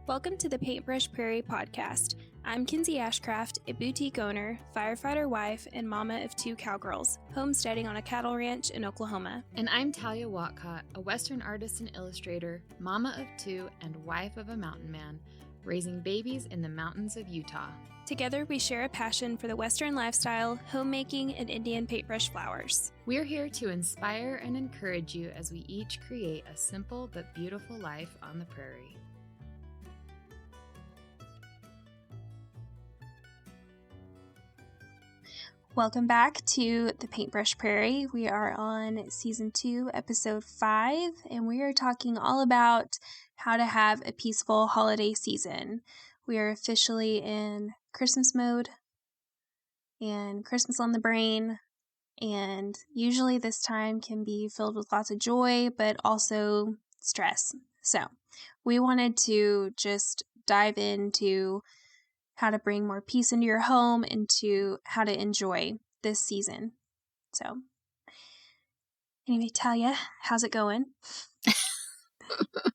Welcome to the Paintbrush Prairie podcast. I'm Kinsey Ashcraft, a boutique owner, firefighter wife, and mama of 2 cowgirls, homesteading on a cattle ranch in Oklahoma. And I'm Talia Watcott, a Western artist and illustrator, mama of 2, and wife of a mountain man, raising babies in the mountains of Utah. Together, we share a passion for the Western lifestyle, homemaking, and Indian paintbrush flowers. We're here to inspire and encourage you as we each create a simple but beautiful life on the prairie. Welcome back to the Paintbrush Prairie. We are on season 2, episode 5, and we are talking all about how to have a peaceful holiday season. We are officially in Christmas mode and Christmas on the brain, and usually this time can be filled with lots of joy, but also stress. So we wanted to just dive into how to bring more peace into your home and to how to enjoy this season. So, anyway, Talia, how's it going?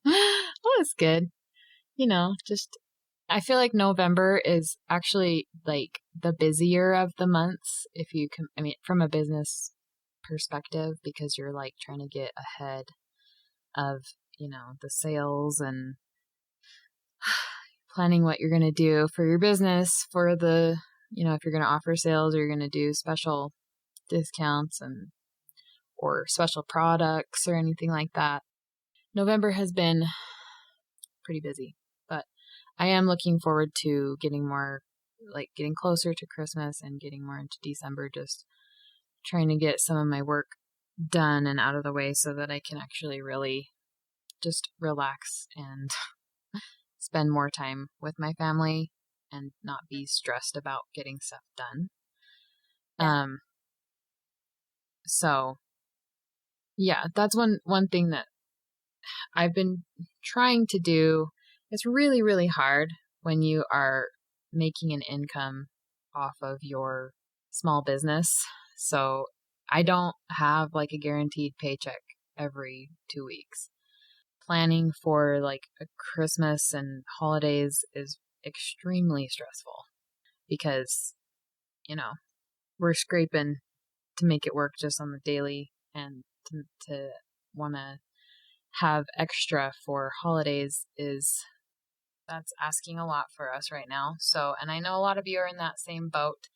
Well, it's good. I feel like November is actually like the busier of the months if you can, from a business perspective, because you're like trying to get ahead of, the sales and planning what you're going to do for your business for the, if you're going to offer sales or you're going to do special discounts or special products or anything like that. November has been pretty busy, but I am looking forward to getting closer to Christmas and getting more into December, just trying to get some of my work done and out of the way so that I can actually really just relax and spend more time with my family and not be stressed about getting stuff done. So yeah, that's one thing that I've been trying to do. It's really, really hard when you are making an income off of your small business. So I don't have like a guaranteed paycheck every 2 weeks. Planning for like a Christmas and holidays is extremely stressful because, we're scraping to make it work just on the daily, and to want to have extra for holidays that's asking a lot for us right now. So, and I know a lot of you are in that same boat.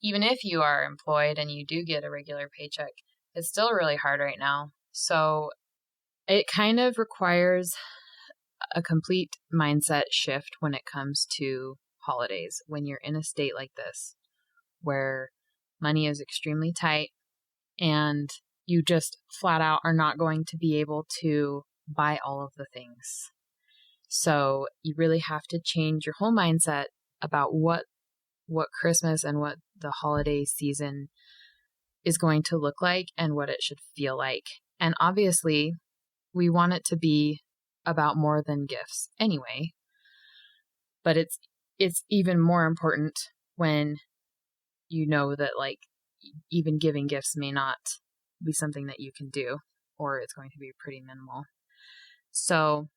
Even if you are employed and you do get a regular paycheck, it's still really hard right now. So it kind of requires a complete mindset shift when it comes to holidays. When you're in a state like this, where money is extremely tight and you just flat out are not going to be able to buy all of the things. So you really have to change your whole mindset about what Christmas and what the holiday season is going to look like and what it should feel like. And obviously, we want it to be about more than gifts anyway, but it's even more important when you know that like even giving gifts may not be something that you can do, or it's going to be pretty minimal. So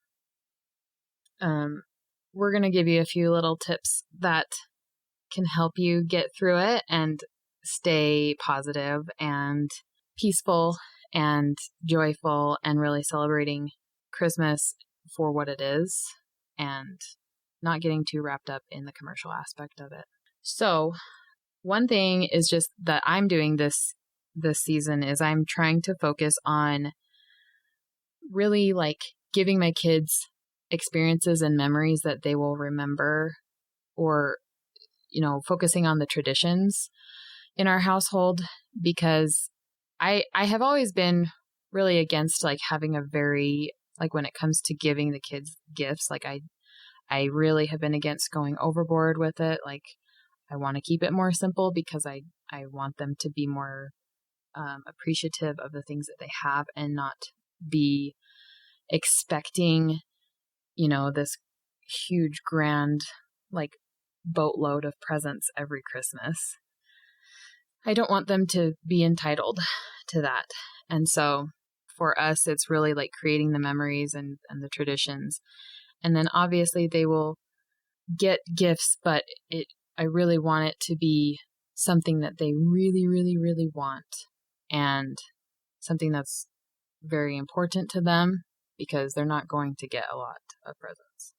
we're going to give you a few little tips that can help you get through it and stay positive and peaceful and joyful and really celebrating Christmas for what it is and not getting too wrapped up in the commercial aspect of it. So one thing is just that I'm doing this season is I'm trying to focus on really like giving my kids experiences and memories that they will remember, or, focusing on the traditions in our household, because I have always been really against like having a very, like when it comes to giving the kids gifts, like I really have been against going overboard with it. Like I want to keep it more simple because I want them to be more appreciative of the things that they have and not be expecting, this huge grand like boatload of presents every Christmas. I don't want them to be entitled to that. And so for us, it's really like creating the memories and the traditions And then obviously they will get gifts, but I really want it to be something that they really, really, really want, and something that's very important to them, because they're not going to get a lot of presents.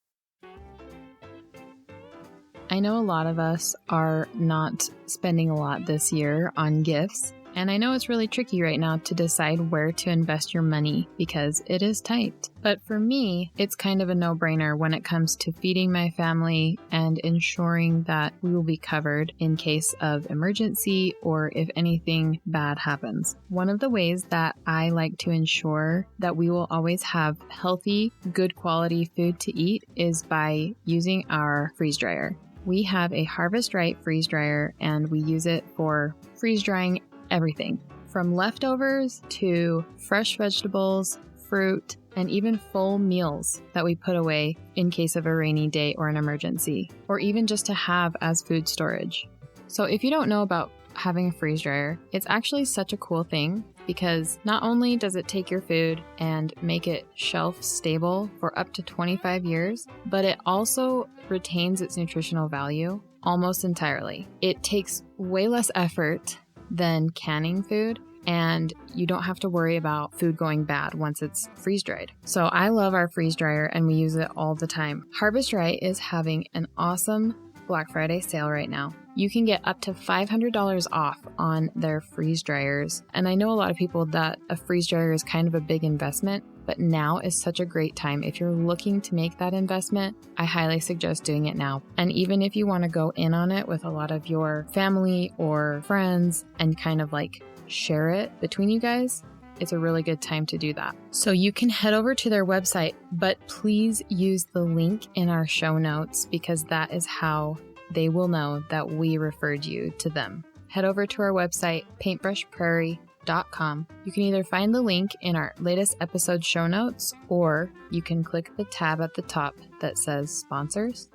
I know a lot of us are not spending a lot this year on gifts, and I know it's really tricky right now to decide where to invest your money because it is tight. But for me, it's kind of a no-brainer when it comes to feeding my family and ensuring that we will be covered in case of emergency or if anything bad happens. One of the ways that I like to ensure that we will always have healthy, good quality food to eat is by using our freeze dryer. We have a Harvest Right freeze dryer, and we use it for freeze drying everything from leftovers to fresh vegetables, fruit, and even full meals that we put away in case of a rainy day or an emergency, or even just to have as food storage. So if you don't know about having a freeze dryer, it's actually such a cool thing because not only does it take your food and make it shelf stable for up to 25 years, but it also retains its nutritional value almost entirely. It takes way less effort than canning food, and you don't have to worry about food going bad once it's freeze dried. So I love our freeze dryer and we use it all the time. Harvest Right is having an awesome Black Friday sale right now. You can get up to $500 off on their freeze dryers. And I know a lot of people that a freeze dryer is kind of a big investment, but now is such a great time. If you're looking to make that investment, I highly suggest doing it now. And even if you want to go in on it with a lot of your family or friends and kind of like share it between you guys, it's a really good time to do that. So you can head over to their website, but please use the link in our show notes because that is how they will know that we referred you to them. Head over to our website, paintbrushprairie.com. You can either find the link in our latest episode show notes, or you can click the tab at the top that says sponsors,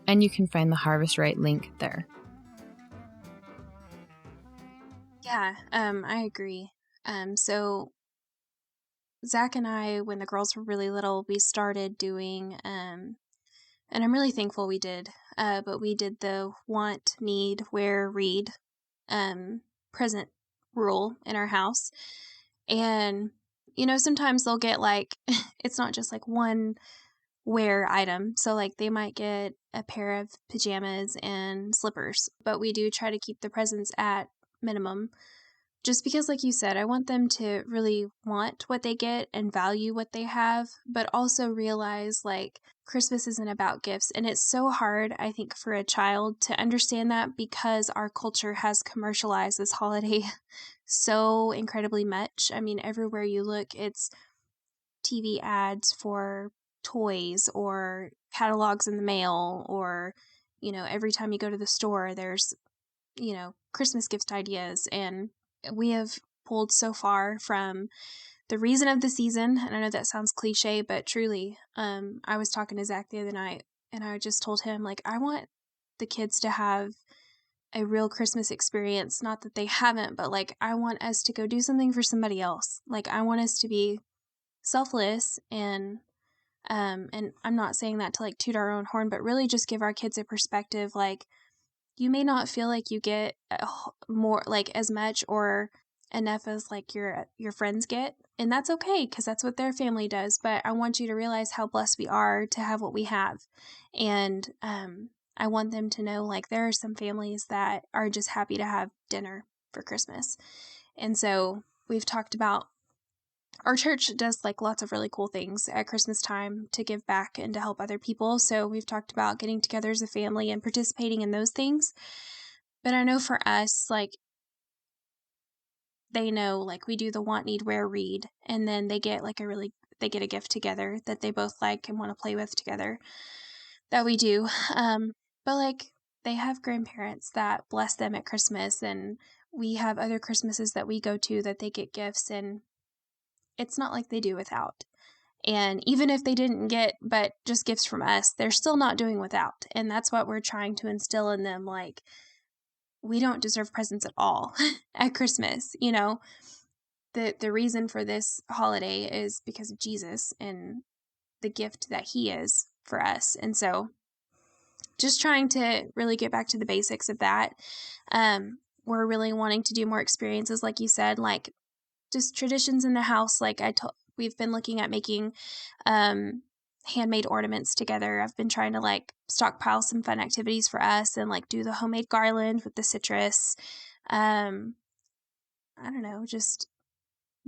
and you can find the Harvest Right link there. Yeah, I agree. So Zach and I, when the girls were really little, we started doing, and I'm really thankful we did, but we did the want, need, wear, read, present rule in our house. And, sometimes they'll get like, it's not just like one wear item. So like they might get a pair of pajamas and slippers, but we do try to keep the presents at minimum. Just because, like you said, I want them to really want what they get and value what they have, but also realize like Christmas isn't about gifts. And it's so hard, I think, for a child to understand that because our culture has commercialized this holiday so incredibly much. I mean, everywhere you look, it's TV ads for toys or catalogs in the mail, or, every time you go to the store, there's, Christmas gift ideas. And we have pulled so far from the reason of the season. And I know that sounds cliche, but truly, I was talking to Zach the other night and I just told him, like, I want the kids to have a real Christmas experience. Not that they haven't, but like, I want us to go do something for somebody else. Like, I want us to be selfless and I'm not saying that to like toot our own horn, but really just give our kids a perspective. Like, you may not feel like you get more, like as much or enough as like your friends get, and that's okay because that's what their family does. But I want you to realize how blessed we are to have what we have, and I want them to know like there are some families that are just happy to have dinner for Christmas. And so we've talked about, our church does like lots of really cool things at Christmas time to give back and to help other people. So we've talked about getting together as a family and participating in those things. But I know for us, like, they know, like, we do the want, need, wear, read, and then they get like they get a gift together that they both like and want to play with together. That we do. But like, they have grandparents that bless them at Christmas, and we have other Christmases that we go to that they get gifts, and it's not like they do without. And even if they didn't get but just gifts from us, they're still not doing without. And that's what we're trying to instill in them. Like, we don't deserve presents at all at Christmas. The reason for this holiday is because of Jesus and the gift that he is. for us. And so just trying to really get back to the basics of that. We're really wanting to do more experiences, like you said, like just traditions in the house. Like we've been looking at making handmade ornaments together. I've been trying to like stockpile some fun activities for us and like do the homemade garland with the citrus. I don't know, just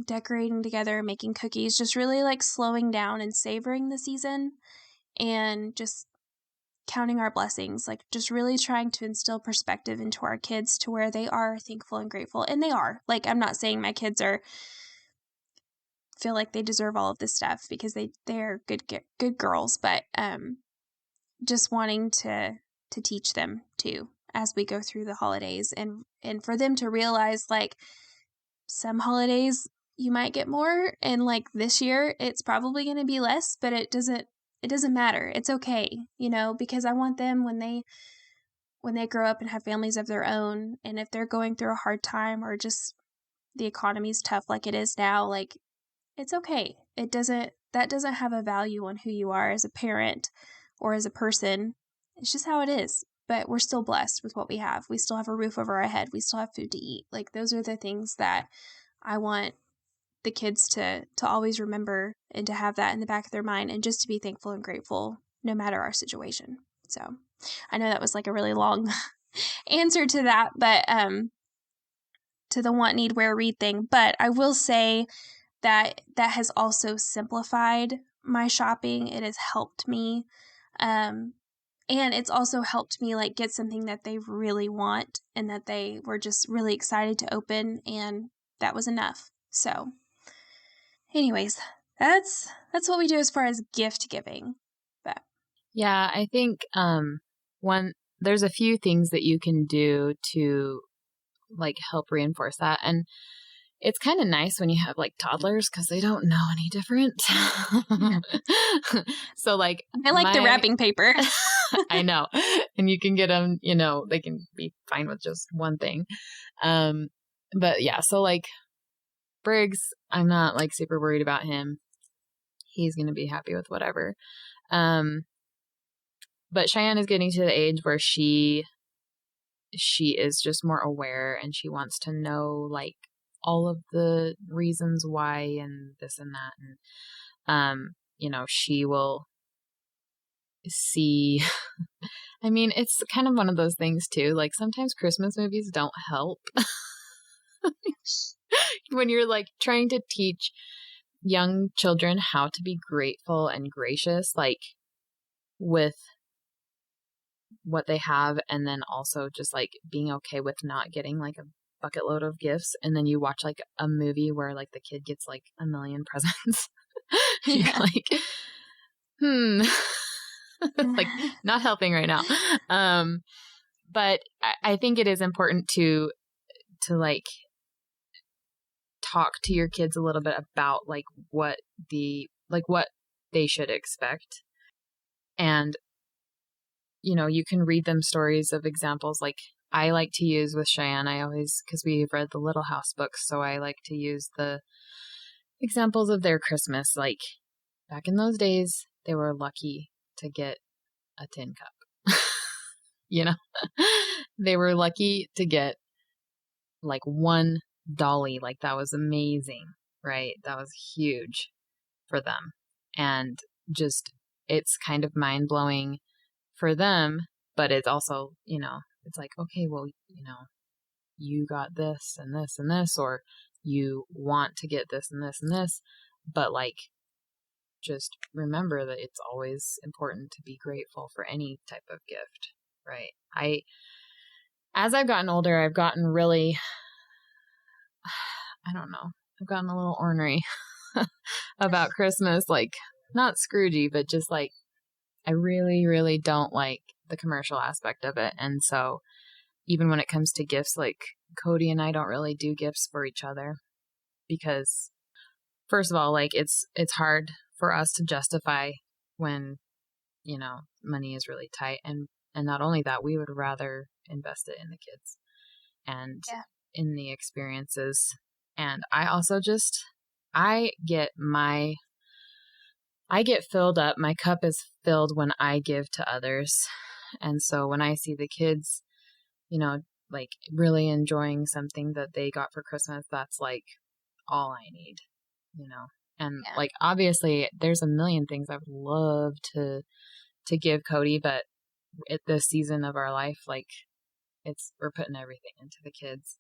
decorating together, making cookies, just really like slowing down and savoring the season and just counting our blessings, like just really trying to instill perspective into our kids to where they are thankful and grateful. And they are. Like, I'm not saying my kids feel like they deserve all of this stuff, because they're good girls, but just wanting to teach them too as we go through the holidays, and for them to realize like some holidays you might get more, and like this year it's probably going to be less, but it doesn't matter. It's okay, because I want them when they grow up and have families of their own, and if they're going through a hard time or just the economy's tough like it is now, like it's okay. That doesn't have a value on who you are as a parent or as a person. It's just how it is. But we're still blessed with what we have. We still have a roof over our head. We still have food to eat. Like, those are the things that I want the kids to always remember, and to have that in the back of their mind, and just to be thankful and grateful no matter our situation. So I know that was like a really long answer to that, but to the want, need, wear, read thing. But I will say that has also simplified my shopping. It has helped me. And it's also helped me like get something that they really want and that they were just really excited to open, and that was enough. So anyways, that's what we do as far as gift giving. But yeah, I think there's a few things that you can do to like help reinforce that. And it's kind of nice when you have like toddlers, because they don't know any different. So like I like the wrapping paper. I know. And you can get them, they can be fine with just one thing. But yeah, so like Briggs, I'm not like super worried about him. He's going to be happy with whatever. But Cheyenne is getting to the age where she is just more aware, and she wants to know like all of the reasons why and this and that. And, she will see, I mean, it's kind of one of those things too. Like sometimes Christmas movies don't help when you're like trying to teach young children how to be grateful and gracious, like with what they have, and then also just like being okay with not getting like a bucket load of gifts, and then you watch like a movie where like the kid gets like a million presents. You're like, like not helping right now. But I think it is important to like talk to your kids a little bit about like what they should expect. And you can read them stories of examples. Like I like to use with Cheyenne, because we've read the Little House books, so I like to use the examples of their Christmas. Like back in those days, they were lucky to get a tin cup. They were lucky to get like one dolly. Like that was amazing, right? That was huge for them. And just, it's kind of mind blowing for them, but it's also, it's like, okay, well, you got this and this and this, or you want to get this and this and this, but like, just remember that it's always important to be grateful for any type of gift, right? As I've gotten older, I've gotten really, I don't know, I've gotten a little ornery about Christmas, like not Scroogey, but just like, I really, really don't like the commercial aspect of it. And so even when it comes to gifts, like Cody and I don't really do gifts for each other, because first of all, like it's hard for us to justify when, money is really tight. And not only that, we would rather invest it in the kids and in the experiences. And I also I get my I get filled up. My cup is filled when I give to others. And so when I see the kids, like really enjoying something that they got for Christmas, that's like all I need. And Yeah. like, obviously there's a million things I would love to give Cody, but at this season of our life, like we're putting everything into the kids.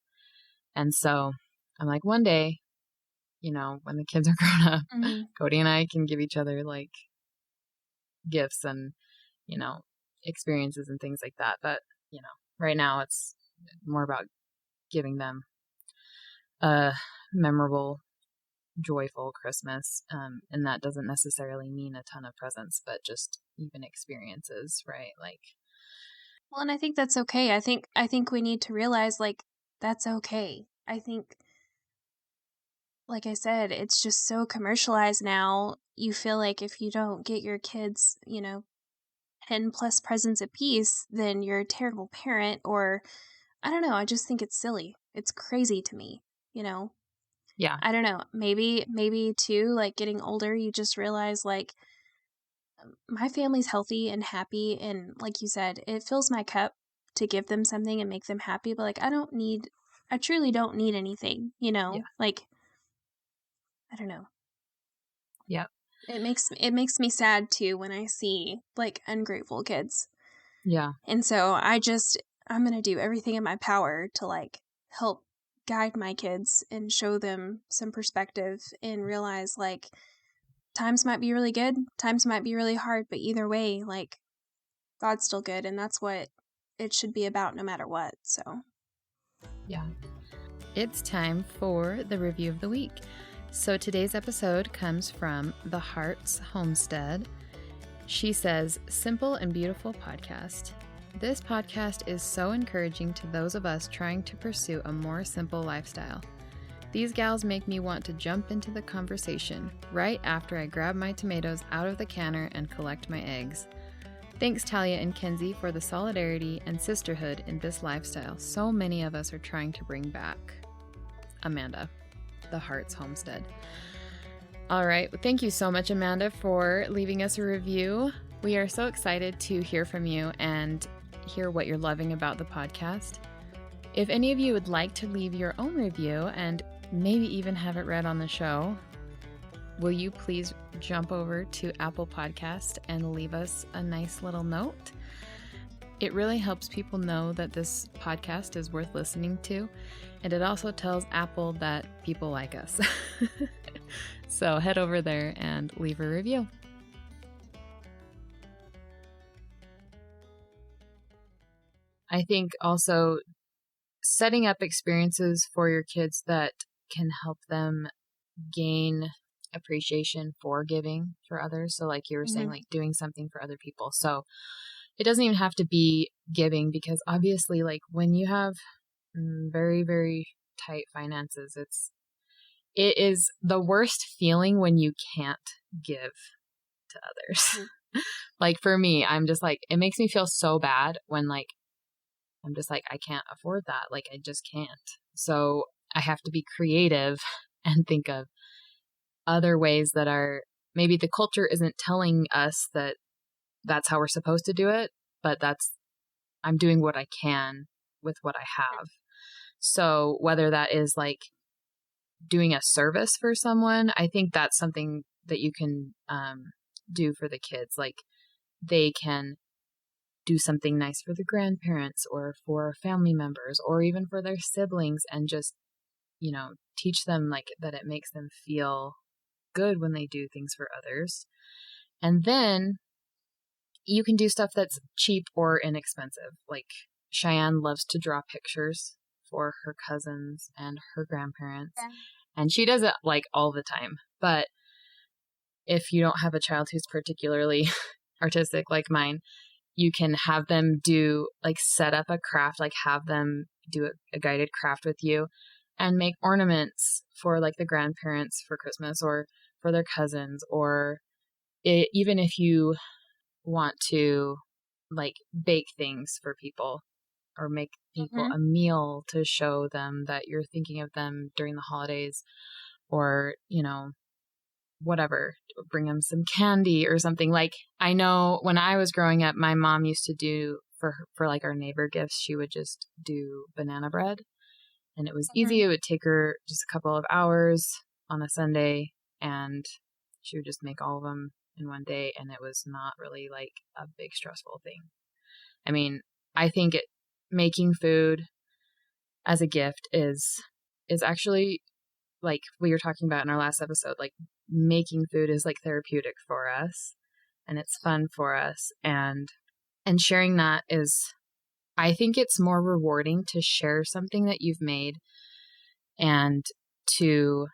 And so I'm like, one day, when the kids are grown up, Mm-hmm. Cody and I can give each other like gifts and, experiences and things like that. But, right now it's more about giving them a memorable, joyful Christmas. And that doesn't necessarily mean a ton of presents, but just even experiences, right? Like, Well, and I think that's okay. I think we need to realize, like, that's okay. I think, like I said, it's just so commercialized now. You feel like if you don't get your kids, 10 plus presents apiece, then you're a terrible parent, or I don't know. I just think it's silly. It's crazy to me, you know? yeah, I don't know. Maybe too, like getting older, you just realize, like, my family's healthy and happy. And like you said, it fills my cup to give them something and make them happy. But like, I truly don't need anything, yeah, like, I don't know. yeah, It makes me sad too when I see like ungrateful kids. yeah, And so I'm going to do everything in my power to like help guide my kids and show them some perspective and realize, like, times might be really good, times might be really hard, but either way, like, God's still good, and that's what it should be about no matter what. So, yeah. It's time for the review of the week. So today's episode comes from The Heart's Homestead. She says, "Simple and beautiful podcast. This podcast is so encouraging to those of us trying to pursue a more simple lifestyle. These gals make me want to jump into the conversation right after I grab my tomatoes out of the canner and collect my eggs. Thanks, Talia and Kenzie, for the solidarity and sisterhood in this lifestyle so many of us are trying to bring back. Amanda, The Heart's Homestead." All right. Well, thank you so much, Amanda, for leaving us a review. We are so excited to hear from you and hear what you're loving about the podcast. If any of you would like to leave your own review and maybe even have it read on the show, will you please jump over to Apple Podcast and leave us a nice little note? It really helps people know that this podcast is worth listening to, and it also tells Apple that people like us. So head over there and leave a review. I think also setting up experiences for your kids that can help them gain appreciation for giving for others. So like you were saying, like doing something for other people. So it doesn't even have to be giving, because obviously, like, when you have very, very tight finances, it is the worst feeling when you can't give to others. Like for me, I'm just like, it makes me feel so bad when like, I'm just like, I can't afford that. Like, I just can't. So I have to be creative and think of other ways that are, maybe the culture isn't telling us that that's how we're supposed to do it, but I'm doing what I can with what I have. So whether that is like doing a service for someone, I think that's something that you can do for the kids. Like they can do something nice for the grandparents or for family members or even for their siblings, and just, teach them like that it makes them feel good when they do things for others. And then you can do stuff that's cheap or inexpensive. Like Cheyenne loves to draw pictures for her cousins and her grandparents. Yeah. And she does it like all the time. But if you don't have a child who's particularly artistic like mine, you can have them set up a craft, like have them do a guided craft with you and make ornaments for like the grandparents for Christmas or for their cousins, or even if you want to like bake things for people or make people a meal to show them that you're thinking of them during the holidays, or, whatever, bring them some candy or something. Like, I know when I was growing up, my mom used to do for like our neighbor gifts, she would just do banana bread, and it was easy. It would take her just a couple of hours on a Sunday, and she would just make all of them in one day, and it was not really like a big stressful thing. I mean, I think making food as a gift is actually, like we were talking about in our last episode, like making food is like therapeutic for us, and it's fun for us, and sharing that is, I think it's more rewarding to share something that you've made and to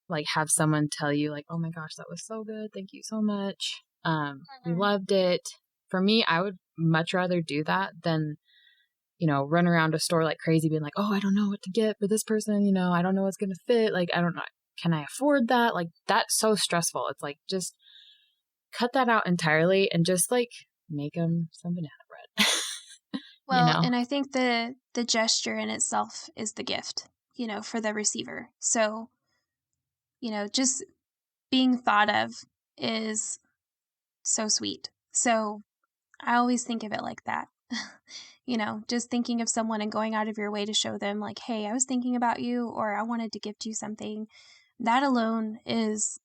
like have someone tell you like, oh my gosh, that was so good, thank you so much, we loved it. For me, I would much rather do that than, run around a store like crazy being like, oh, I don't know what to get for this person, I don't know what's going to fit, like, I don't know, can I afford that? Like, that's so stressful. It's like, just cut that out entirely and just like make them some banana bread. Well, and I think the gesture in itself is the gift, for the receiver. So, just being thought of is so sweet. So I always think of it like that. Just thinking of someone and going out of your way to show them like, hey, I was thinking about you, or I wanted to gift you something. That alone is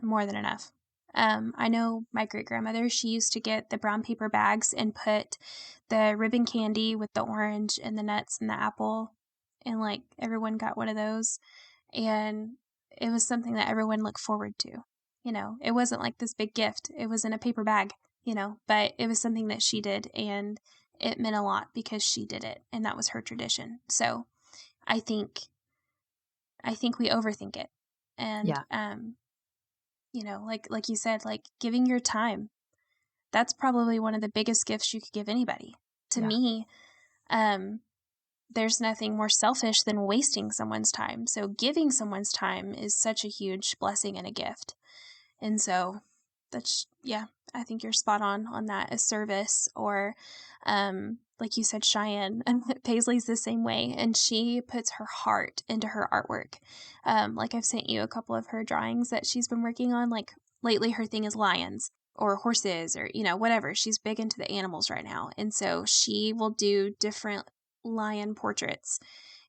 more than enough. I know my great-grandmother, she used to get the brown paper bags and put the ribbon candy with the orange and the nuts and the apple, and like everyone got one of those, and it was something that everyone looked forward to. It wasn't like this big gift. It was in a paper bag, but it was something that she did, and it meant a lot because she did it, and that was her tradition. So I think we overthink it. And like you said, like giving your time, that's probably one of the biggest gifts you could give anybody. To me, there's nothing more selfish than wasting someone's time. So giving someone's time is such a huge blessing and a gift. And so that's, I think you're spot on that. A service, or like you said, Cheyenne, and Paisley's the same way, and she puts her heart into her artwork. Like I've sent you a couple of her drawings that she's been working on. Like lately her thing is lions or horses or, whatever. She's big into the animals right now. And so she will do different lion portraits,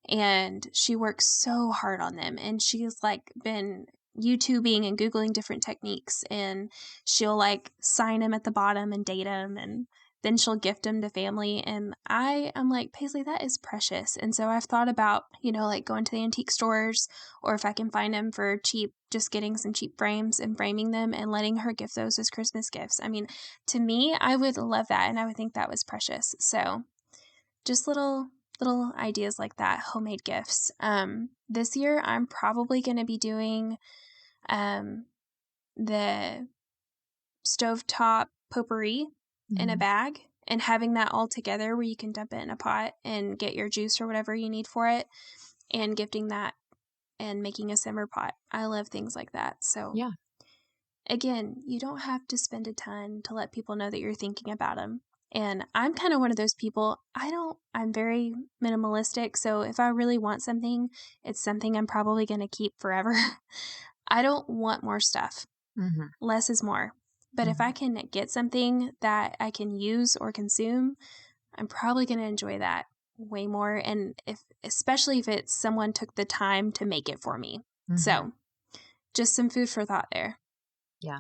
and she works so hard on them. And she's like been YouTubing and Googling different techniques, and she'll like sign them at the bottom and date them, and then she'll gift them to family. And I'm like, Paisley, that is precious. And so I've thought about, like going to the antique stores, or if I can find them for cheap, just getting some cheap frames and framing them and letting her gift those as Christmas gifts. I mean, to me, I would love that, and I would think that was precious. So just little ideas like that, homemade gifts. This year I'm probably going to be doing the stovetop potpourri in a bag, and having that all together where you can dump it in a pot and get your juice or whatever you need for it, and gifting that and making a simmer pot. I love things like that. So again, you don't have to spend a ton to let people know that you're thinking about them. And I'm kind of one of those people. I'm very minimalistic. So if I really want something, it's something I'm probably going to keep forever. I don't want more stuff. Less is more. But if I can get something that I can use or consume, I'm probably going to enjoy that way more. And especially if it's someone took the time to make it for me. So just some food for thought there. Yeah.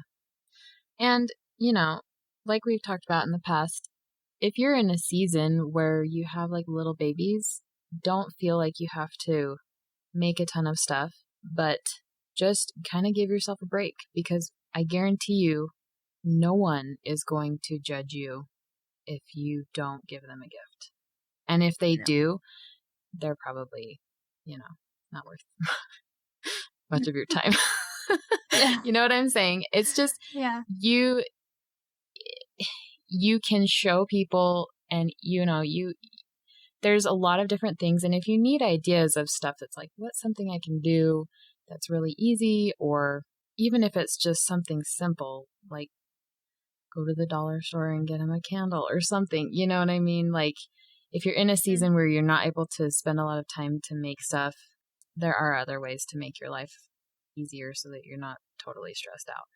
And, like we've talked about in the past, if you're in a season where you have like little babies, don't feel like you have to make a ton of stuff, but just kind of give yourself a break, because I guarantee you no one is going to judge you if you don't give them a gift. And if they do, they're probably, not worth much of your time. You know what I'm saying? It's just, you can show people, and there's a lot of different things. And if you need ideas of stuff that's like, what's something I can do that's really easy, or even if it's just something simple, like go to the dollar store and get them a candle or something, you know what I mean? Like, if you're in a season where you're not able to spend a lot of time to make stuff, there are other ways to make your life easier so that you're not totally stressed out.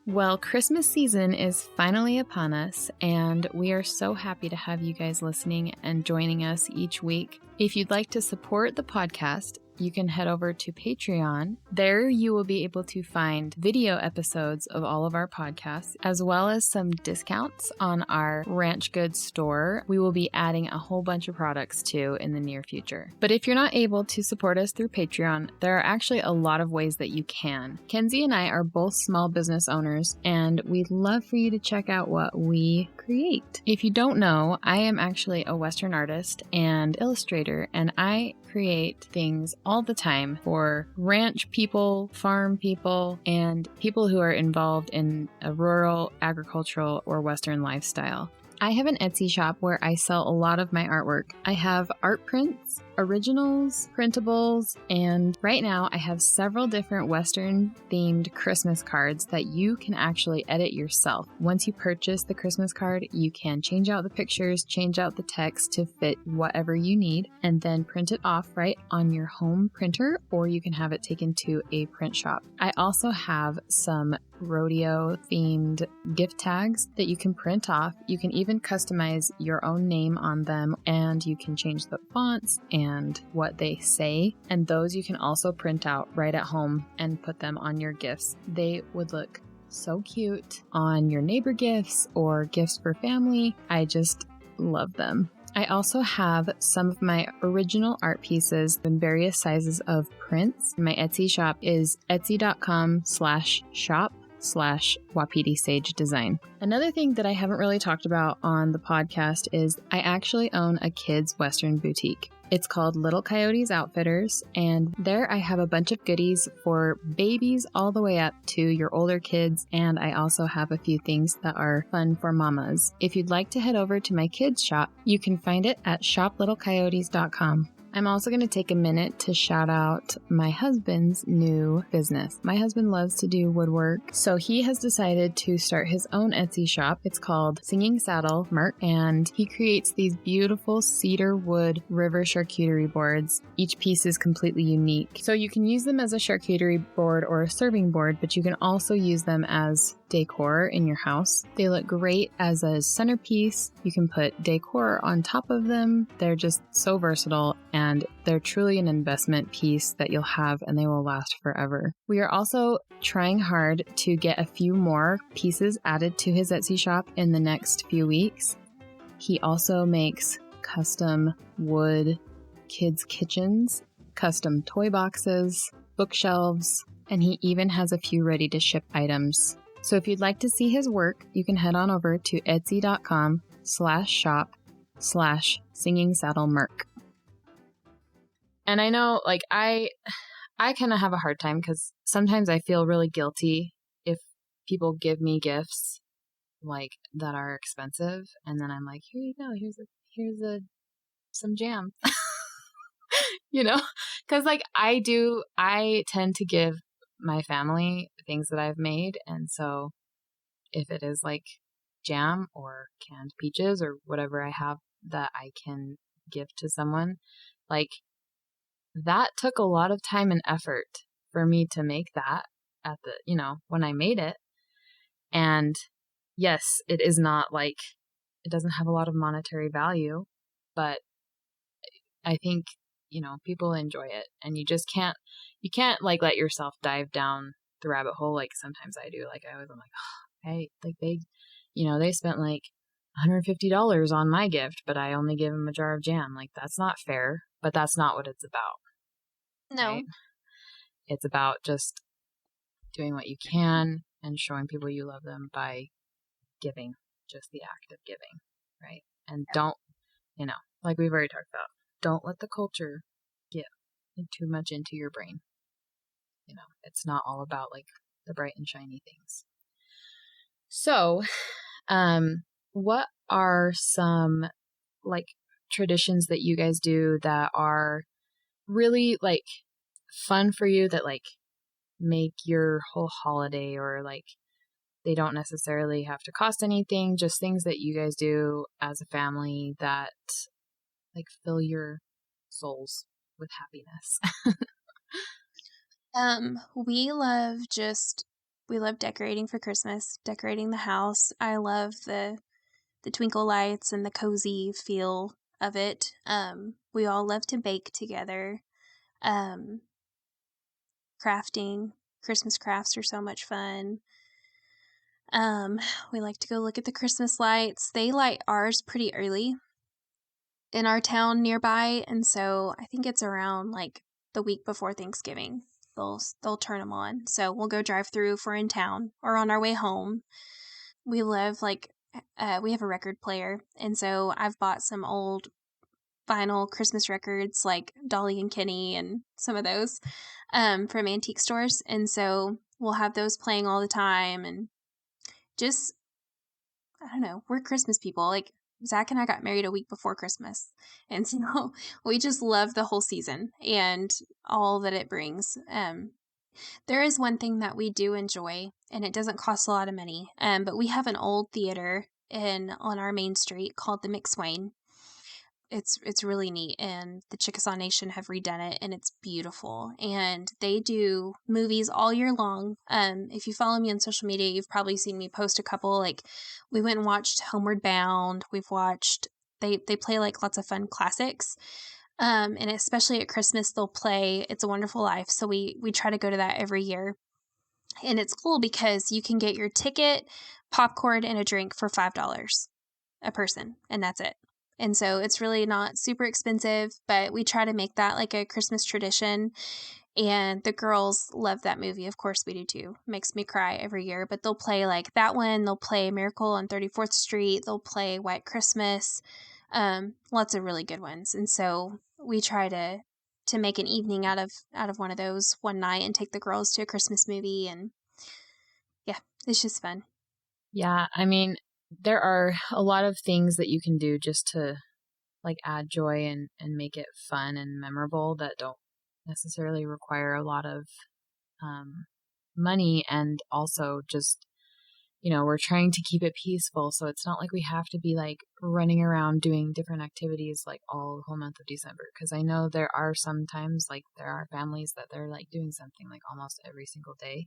Well, Christmas season is finally upon us, and we are so happy to have you guys listening and joining us each week. If you'd like to support the podcast, you can head over to Patreon. There you will be able to find video episodes of all of our podcasts, as well as some discounts on our Ranch Goods store. We will be adding a whole bunch of products too in the near future. But if you're not able to support us through Patreon, there are actually a lot of ways that you can. Kenzie and I are both small business owners, and we'd love for you to check out what we create. If you don't know, I am actually a Western artist and illustrator, and I create things all the time for ranch people, farm people, and people who are involved in a rural, agricultural, or Western lifestyle. I have an Etsy shop where I sell a lot of my artwork. I have art prints, originals, printables, and right now I have several different Western themed Christmas cards that you can actually edit yourself. Once you purchase the Christmas card, you can change out the pictures, change out the text to fit whatever you need, and then print it off right on your home printer, or you can have it taken to a print shop. I also have some rodeo themed gift tags that you can print off. You can even customize your own name on them, and you can change the fonts and what they say, and those you can also print out right at home and put them on your gifts. They would look so cute on your neighbor gifts or gifts for family. I just love them. I also have some of my original art pieces in various sizes of prints. My Etsy shop is etsy.com/shop/Wapiti Sage Design. Another thing that I haven't really talked about on the podcast is I actually own a kids' Western boutique. It's called Little Coyotes Outfitters, and there I have a bunch of goodies for babies all the way up to your older kids, and I also have a few things that are fun for mamas. If you'd like to head over to my kids' shop, you can find it at shoplittlecoyotes.com. I'm also going to take a minute to shout out my husband's new business. My husband loves to do woodwork, so he has decided to start his own Etsy shop. It's called Singing Saddle Merc, and he creates these beautiful cedar wood river charcuterie boards. Each piece is completely unique. So you can use them as a charcuterie board or a serving board, but you can also use them as decor in your house. They look great as a centerpiece. You can put decor on top of them. They're just so versatile, and they're truly an investment piece that you'll have and they will last forever. We are also trying hard to get a few more pieces added to his Etsy shop in the next few weeks. He also makes custom wood kids' kitchens, custom toy boxes, bookshelves, and he even has a few ready to ship items. So if you'd like to see his work, you can head on over to etsy.com/shop/singingsaddlemerc. And I know, like, I kind of have a hard time because sometimes I feel really guilty if people give me gifts like that are expensive, and then I'm like, here you go, here's some jam, you know, because like I tend to give my family things that I've made, and so if it is like jam or canned peaches or whatever I have that I can give to someone, like, that took a lot of time and effort for me to make that at the, when I made it. And yes, it is not like, it doesn't have a lot of monetary value, but I think, people enjoy it, and you can't like let yourself dive down the rabbit hole. Like sometimes I do, like I'm like, oh, hey, like they spent like $150 on my gift, but I only give them a jar of jam. Like that's not fair, but that's not what it's about. No. Right? It's about just doing what you can and showing people you love them by giving, just the act of giving, right? And don't, like we've already talked about, don't let the culture get too much into your brain. It's not all about like the bright and shiny things. So, what are some like traditions that you guys do that are really like fun for you, that like make your whole holiday, or like they don't necessarily have to cost anything, just things that you guys do as a family that like fill your souls with happiness? We love decorating for Christmas, decorating the house. I love the twinkle lights and the cozy feel of it. We all love to bake together. Crafting, Christmas crafts are so much fun. We like to go look at the Christmas lights. They light ours pretty early in our town nearby, and so I think it's around like the week before Thanksgiving. They'll turn them on. So we'll go drive through if we're in town or on our way home. We live we have a record player, and so I've bought some old vinyl Christmas records like Dolly and Kenny and some of those from antique stores, and so we'll have those playing all the time. And just, I don't know, we're Christmas people. Like, Zach and I got married a week before Christmas, and so we just love the whole season and all that it brings. There is one thing that we do enjoy, and it doesn't cost a lot of money, but we have an old theater on our main street called the McSwain. It's really neat, and the Chickasaw Nation have redone it, and it's beautiful. And they do movies all year long. If you follow me on social media, you've probably seen me post a couple. Like, we went and watched Homeward Bound. We've watched, they play like lots of fun classics. And especially at Christmas, they'll play It's a Wonderful Life. So we try to go to that every year. And it's cool because you can get your ticket, popcorn, and a drink for $5 a person, and that's it. And so it's really not super expensive, but we try to make that like a Christmas tradition. And the girls love that movie. Of course we do too. Makes me cry every year. But they'll play like that one. They'll play Miracle on 34th Street. They'll play White Christmas. Lots of really good ones. And so we try to make an evening out of one of those one night and take the girls to a Christmas movie. And yeah, it's just fun. Yeah, I mean, there are a lot of things that you can do just to like add joy and make it fun and memorable that don't necessarily require a lot of money. And also just, we're trying to keep it peaceful. So it's not like we have to be like running around doing different activities like all the whole month of December. Because I know there are sometimes like there are families that they're like doing something like almost every single day.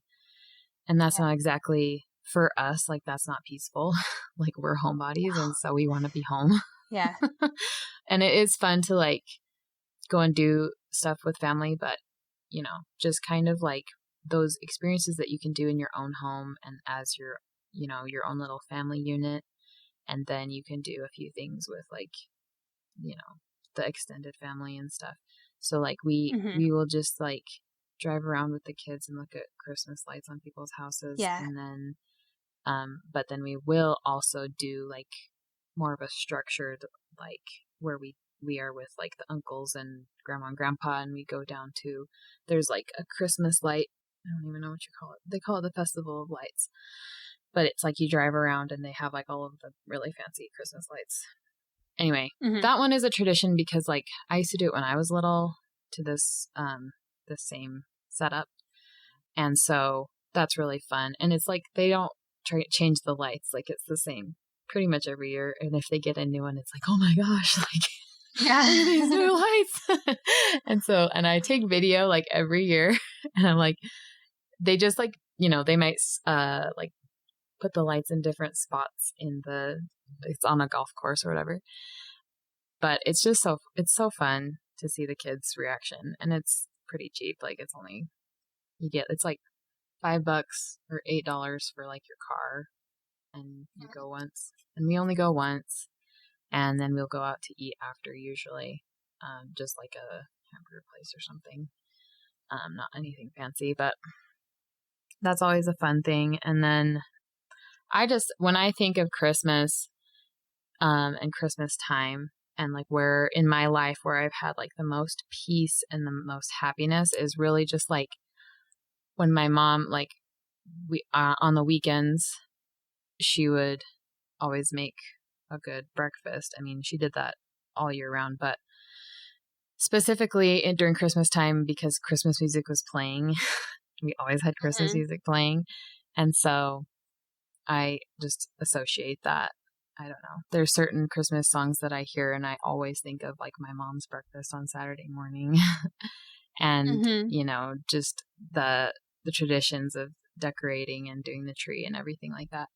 And that's not exactly for us. Like, that's not peaceful. Like, we're homebodies, and so we want to be home. Yeah. And it is fun to like go and do stuff with family, but just kind of like those experiences that you can do in your own home and as your own little family unit. And then you can do a few things with like the extended family and stuff. So like we will just like drive around with the kids and look at Christmas lights on people's houses. Yeah. And then but then we will also do like more of a structured, like where we are with like the uncles and grandma and grandpa, and we go down to, there's like a Christmas light, I don't even know what you call it. They call it the Festival of Lights, but it's like you drive around and they have like all of the really fancy Christmas lights. Anyway, that one is a tradition because like I used to do it when I was little to this same setup, and so that's really fun. And it's like they don't change the lights, like it's the same pretty much every year. And if they get a new one, it's like, oh my gosh, like these new lights. and I take video like every year, and I'm like, they just like they might like put the lights in different spots it's on a golf course or whatever. But it's just it's so fun to see the kids' reaction, and it's pretty cheap. Like it's like $5 or $8 for like your car, and you go once, and we only go once, and then we'll go out to eat after usually, just like a hamburger place or something, not anything fancy, but that's always a fun thing. And then when I think of Christmas, and Christmas time, and like where in my life where I've had like the most peace and the most happiness is really just like when my mom, like we on the weekends, she would always make a good breakfast. I mean, she did that all year round, but specifically during Christmas time, because Christmas music was playing, we always had Christmas music playing. And so I just associate that. I don't know. There's certain Christmas songs that I hear and I always think of like my mom's breakfast on Saturday morning. and, Mm-hmm. just the traditions of decorating and doing the tree and everything like that.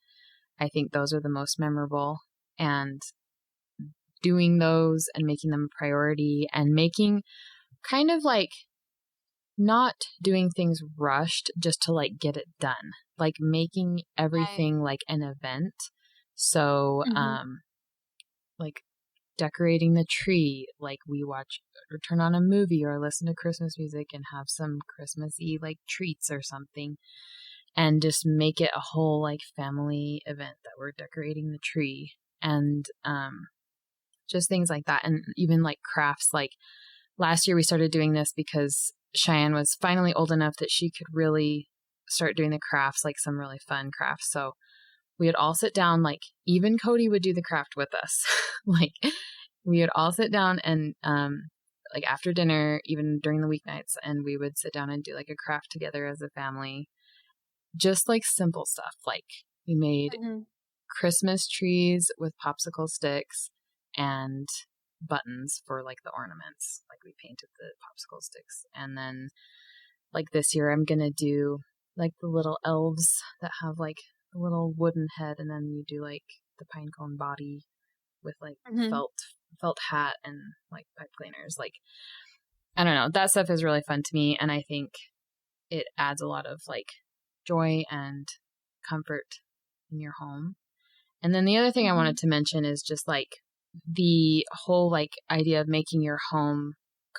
I think those are the most memorable, and doing those and making them a priority and making kind of like not doing things rushed just to like get it done, like making everything like an event. So, like decorating the tree, like we watch or turn on a movie or listen to Christmas music and have some Christmassy like treats or something, and just make it a whole like family event that we're decorating the tree, and just things like that. And even like crafts, like last year we started doing this because Cheyenne was finally old enough that she could really start doing the crafts, like some really fun crafts. So we would all sit down, like even Cody would do the craft with us. Like we would all sit down and like after dinner, even during the weeknights, and we would sit down and do like a craft together as a family. Just like simple stuff. Like we made Christmas trees with popsicle sticks and buttons for like the ornaments. Like we painted the popsicle sticks. And then like this year I'm gonna do like the little elves that have like a little wooden head, and then you do like the pine cone body with like felt hat and like pipe cleaners. Like I don't know, that stuff is really fun to me, and I think it adds a lot of like joy and comfort in your home. And then the other thing I wanted to mention is just like the whole like idea of making your home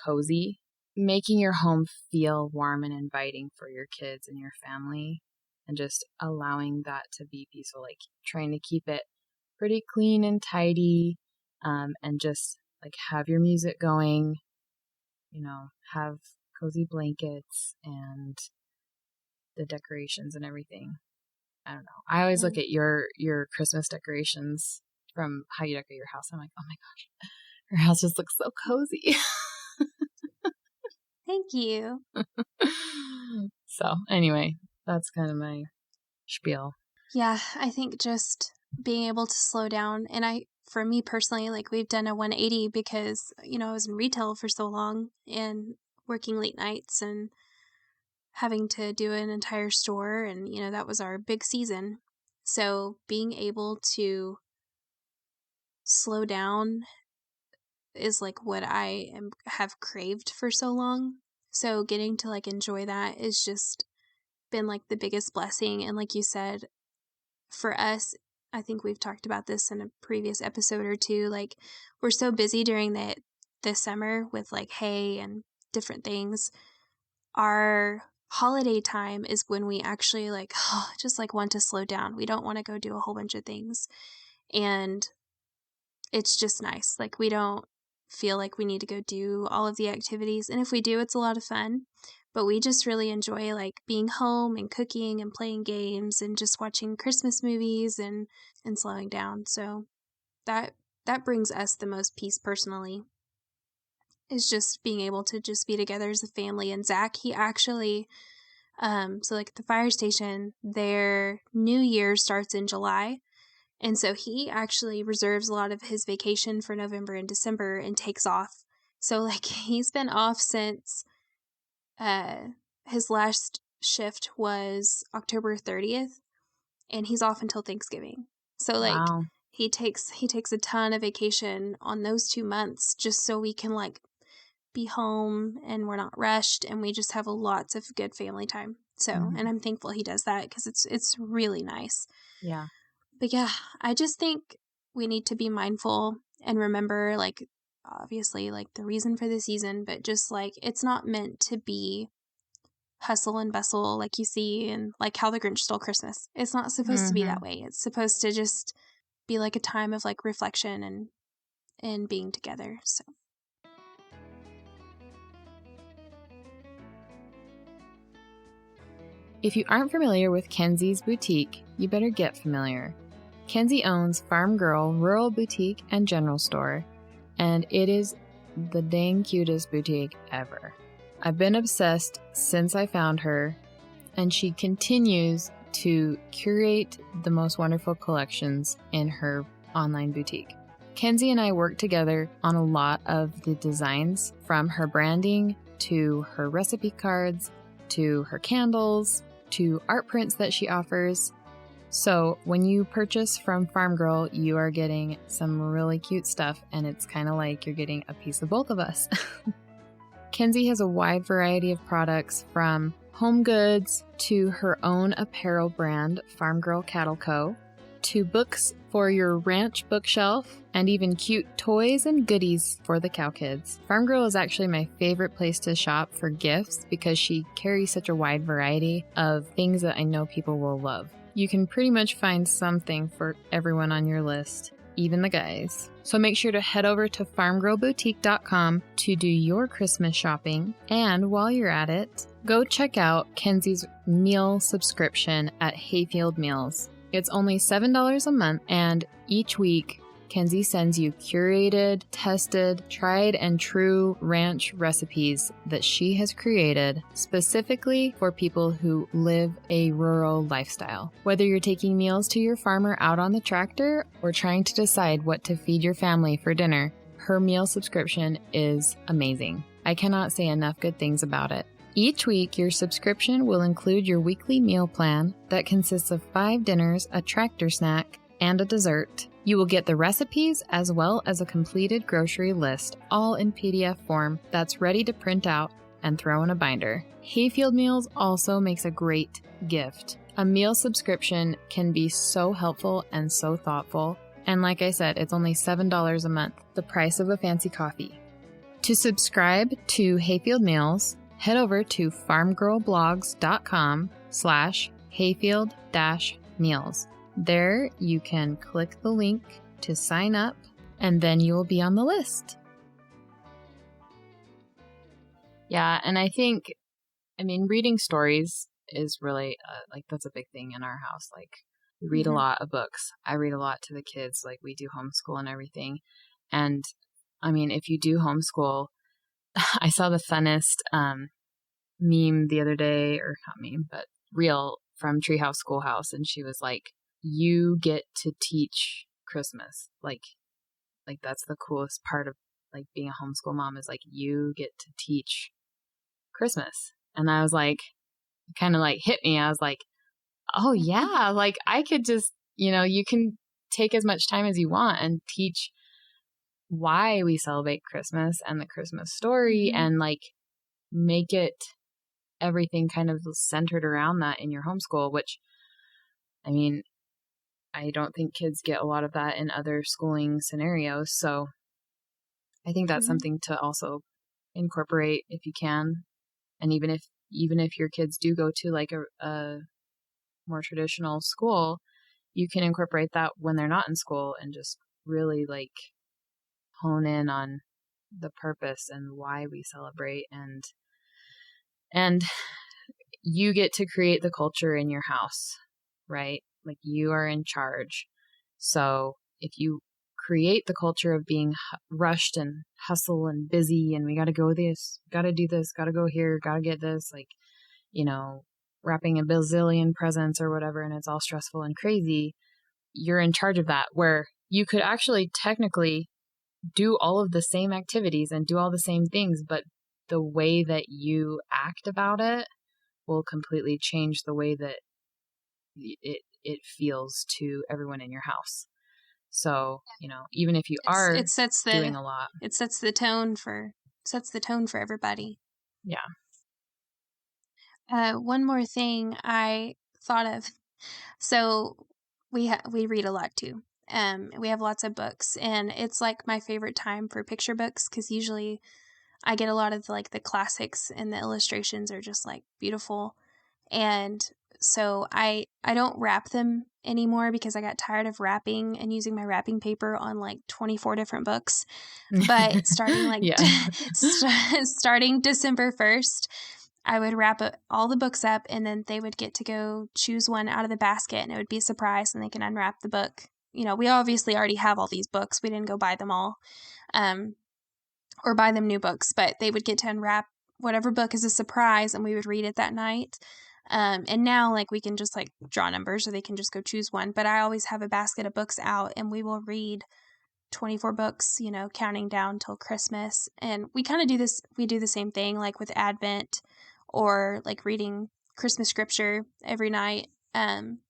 cozy, making your home feel warm and inviting for your kids and your family, and just allowing that to be peaceful, like trying to keep it pretty clean and tidy, and just like have your music going, have cozy blankets and the decorations and everything. I don't know. I always look at your Christmas decorations from how you decorate your house. I'm like, oh my gosh, her house just looks so cozy. Thank you. So anyway, that's kind of my spiel. Yeah, I think just being able to slow down, and for me personally, like we've done a 180 because, I was in retail for so long and working late nights and having to do an entire store, and, that was our big season. So being able to slow down is like what I have craved for so long. So getting to like enjoy that is just been like the biggest blessing. And like you said, for us, I think we've talked about this in a previous episode or two, like we're so busy during the summer with like hay and different things. Our holiday time is when we actually like just like want to slow down. We don't want to go do a whole bunch of things, and it's just nice. Like we don't feel like we need to go do all of the activities, and if we do, it's a lot of fun, but we just really enjoy like being home and cooking and playing games and just watching Christmas movies and slowing down. So that brings us the most peace personally, is just being able to just be together as a family. And Zach, he actually so like the fire station, their new year starts in July. And so he actually reserves a lot of his vacation for November and December and takes off. So like he's been off since his last shift was October 30th, and he's off until Thanksgiving. So like Wow. he takes a ton of vacation on those 2 months just so we can like be home and we're not rushed, and we just have lots of good family time. So, and I'm thankful he does that because it's really nice. Yeah. But yeah, I just think we need to be mindful and remember, like, obviously, like the reason for the season, but just like it's not meant to be hustle and bustle like you see and like How the Grinch Stole Christmas. It's not supposed to be that way. It's supposed to just be like a time of like reflection and being together. So. If you aren't familiar with Kenzie's Boutique, you better get familiar. Kenzie owns Farm Girl Rural Boutique and General Store, and it is the dang cutest boutique ever. I've been obsessed since I found her, and she continues to curate the most wonderful collections in her online boutique. Kenzie and I work together on a lot of the designs, from her branding to her recipe cards, to her candles, to art prints that she offers. So when you purchase from Farm Girl, you are getting some really cute stuff, and it's kind of like you're getting a piece of both of us. Kenzie has a wide variety of products, from home goods to her own apparel brand, Farm Girl Cattle Co., to books for your ranch bookshelf, and even cute toys and goodies for the cow kids. Farm Girl is actually my favorite place to shop for gifts because she carries such a wide variety of things that I know people will love. You can pretty much find something for everyone on your list, even the guys. So make sure to head over to farmgirlboutique.com to do your Christmas shopping. And while you're at it, go check out Kenzie's meal subscription at Hayfield Meals. It's only $7 a month, and each week Kenzie sends you curated, tested, tried and true ranch recipes that she has created specifically for people who live a rural lifestyle. Whether you're taking meals to your farmer out on the tractor or trying to decide what to feed your family for dinner, her meal subscription is amazing. I cannot say enough good things about it. Each week, your subscription will include your weekly meal plan that consists of 5 dinners, a tractor snack, and a dessert. You will get the recipes as well as a completed grocery list, all in PDF form that's ready to print out and throw in a binder. Hayfield Meals also makes a great gift. A meal subscription can be so helpful and so thoughtful. And like I said, it's only $7 a month, the price of a fancy coffee. To subscribe to Hayfield Meals, head over to farmgirlblogs.com/hayfield-meals. There you can click the link to sign up, and then you will be on the list. Yeah, and I mean, reading stories is really, that's a big thing in our house. Like, we read a lot of books. I read a lot to the kids. Like, we do homeschool and everything. And, I mean, if you do homeschool, I saw the funnest meme the other day, or not meme, but reel from Treehouse Schoolhouse, and she was like, you get to teach Christmas. Like that's the coolest part of like being a homeschool mom, is like you get to teach Christmas. And I was like, it kind of like hit me. I was like, oh yeah, like I could just, you can take as much time as you want and teach why we celebrate Christmas and the Christmas story, and like make it everything kind of centered around that in your homeschool, which, I mean, I don't think kids get a lot of that in other schooling scenarios. So I think that's something to also incorporate if you can. And even if your kids do go to like a more traditional school, you can incorporate that when they're not in school and just really like hone in on the purpose and why we celebrate, and you get to create the culture in your house, right? Like you are in charge. So if you create the culture of being rushed and hustle and busy, and we got to go this, got to do this, got to go here, got to get this, like, wrapping a bazillion presents or whatever, and it's all stressful and crazy, you're in charge of that, where you could actually technically do all of the same activities and do all the same things, but the way that you act about it will completely change the way that it feels to everyone in your house. So, even if you are doing a lot, it sets the tone for everybody. Yeah. One more thing I thought of. So we read a lot too. We have lots of books, and it's like my favorite time for picture books, because usually I get a lot of like the classics, and the illustrations are just like beautiful. And so I don't wrap them anymore because I got tired of wrapping and using my wrapping paper on like 24 different books. But starting starting December 1st, I would wrap all the books up, and then they would get to go choose one out of the basket, and it would be a surprise, and they can unwrap the book. We obviously already have all these books. We didn't go buy them all, or buy them new books, but they would get to unwrap whatever book as a surprise, and we would read it that night. And now like we can just like draw numbers, or they can just go choose one. But I always have a basket of books out, and we will read 24 books, counting down till Christmas. And we kind of do this, we do the same thing like with Advent or like reading Christmas scripture every night.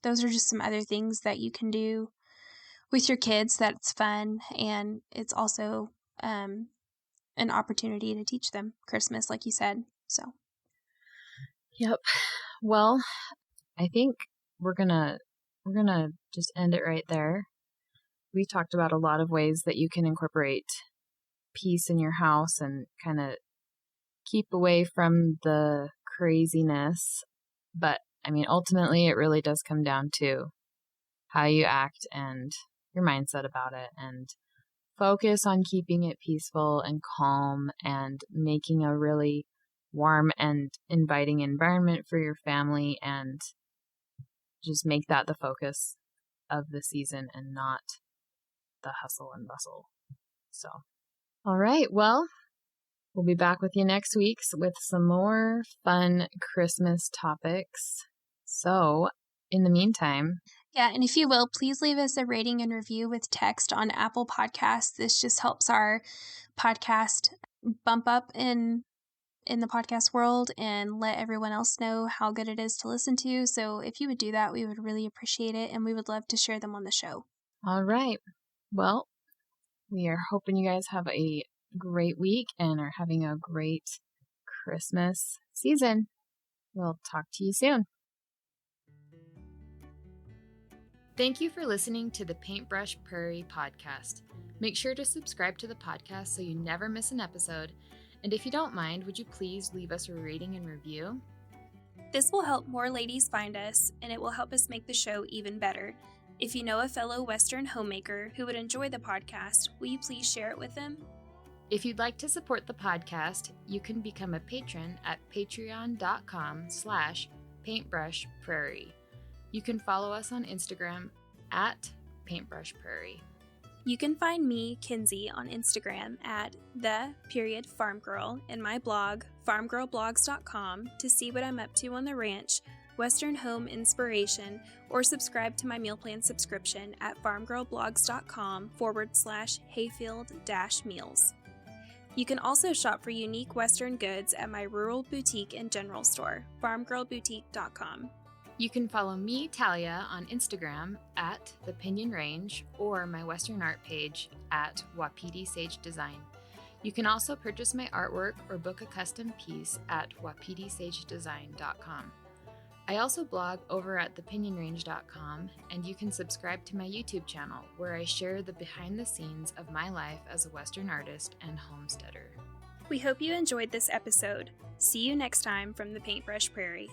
Those are just some other things that you can do with your kids that's fun, and it's also an opportunity to teach them Christmas, like you said. So, yep. Well, I think we're gonna just end it right there. We talked about a lot of ways that you can incorporate peace in your house and kind of keep away from the craziness. But I mean, ultimately, it really does come down to how you act and your mindset about it, and focus on keeping it peaceful and calm and making a really warm and inviting environment for your family, and just make that the focus of the season and not the hustle and bustle. So, all right. Well, we'll be back with you next week with some more fun Christmas topics. So, in the meantime, yeah, and if you will, please leave us a rating and review with text on Apple Podcasts. This just helps our podcast bump up in the podcast world and let everyone else know how good it is to listen to. So if you would do that, we would really appreciate it, and we would love to share them on the show. All right. Well, we are hoping you guys have a great week and are having a great Christmas season. We'll talk to you soon. Thank you for listening to the Paintbrush Prairie podcast. Make sure to subscribe to the podcast so you never miss an episode. And if you don't mind, would you please leave us a rating and review? This will help more ladies find us, and it will help us make the show even better. If you know a fellow Western homemaker who would enjoy the podcast, will you please share it with them? If you'd like to support the podcast, you can become a patron at patreon.com/paintbrushprairie. You can follow us on Instagram at paintbrushprairie. You can find me, Kinsey, on Instagram at _farmgirl and my blog, farmgirlblogs.com, to see what I'm up to on the ranch, Western home inspiration, or subscribe to my meal plan subscription at farmgirlblogs.com/hayfield-meals. You can also shop for unique Western goods at my rural boutique and general store, farmgirlboutique.com. You can follow me, Talia, on Instagram at The Pinion Range or my Western art page at Wapiti Sage Design. You can also purchase my artwork or book a custom piece at wapitisagedesign.com. I also blog over at thepinionrange.com, and you can subscribe to my YouTube channel where I share the behind the scenes of my life as a Western artist and homesteader. We hope you enjoyed this episode. See you next time from the Paintbrush Prairie.